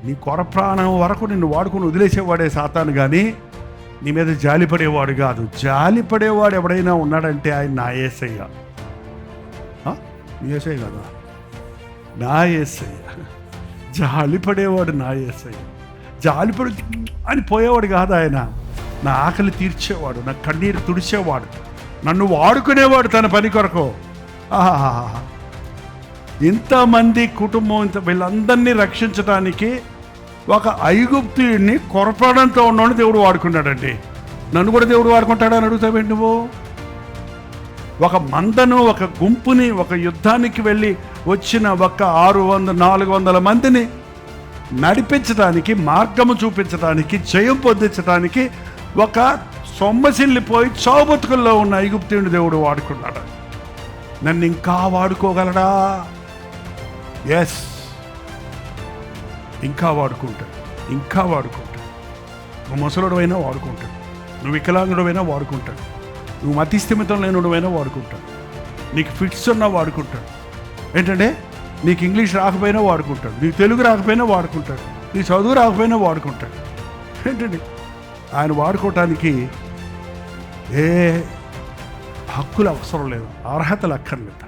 నీ కొర ప్రాణం వరకు నిన్ను వాడుకొని వదిలేసేవాడే సాతాను, కానీ నీ మీద జాలిపడేవాడు కాదు. జాలిపడేవాడు ఎవడైనా ఉన్నాడంటే ఆయన నా యేసయ్య. నీ యేసయ్య కదా, నా యేసయ్య. జాలిపడేవాడు నా యేసయ్య. జాలిపడి అని పోయేవాడు కాదు ఆయన. నా ఆకలి తీర్చేవాడు, నా కన్నీరు తుడిచేవాడు, నన్ను వాడుకునేవాడు తన పని కొరకు. ఆహా, ఇంతమంది కుటుంబం, వీళ్ళందరినీ రక్షించడానికి ఒక ఐగుప్తీయుడిని కొరపడంతో ఉన్నవాడిని దేవుడు వాడుకున్నాడండి. నన్ను కూడా దేవుడు వాడుకుంటాడని అడుగుతావేంటి నువ్వు? ఒక మందను, ఒక గుంపుని, ఒక యుద్ధానికి వెళ్ళి వచ్చిన ఒక 600-400 మందిని నడిపించడానికి, మార్గము చూపించడానికి, జయం పొందించడానికి ఒక సొమ్మసిల్లిపోయి చావుబతుకుల్లో ఉన్న ఐగుప్తీయుని దేవుడు వాడుకున్నాడు. నన్ను ఇంకా వాడుకోగలడా? ఎస్, ఇంకా వాడుకుంటాడు, ఇంకా వాడుకుంటాడు. నువ్వు ముసలుడు అయినా వాడుకుంటాడు, నువ్వు వికలాంగుడు అయినా వాడుకుంటాడు, నువ్వు మతిస్థిమితం లేనుడు అయినా వాడుకుంటాడు, నీకు ఫిట్స్ ఉన్నా వాడుకుంటాడు. ఏంటంటే నీకు ఇంగ్లీష్ రాకపోయినా వాడుకుంటాడు, నీకు తెలుగు రాకపోయినా వాడుకుంటాడు, నీ చదువు రాకపోయినా వాడుకుంటాడు. ఏంటండి ఆయన వాడుకోవటానికి ఏ హక్కులు అవసరం లేదు, అర్హతలు అక్కర్లేదు.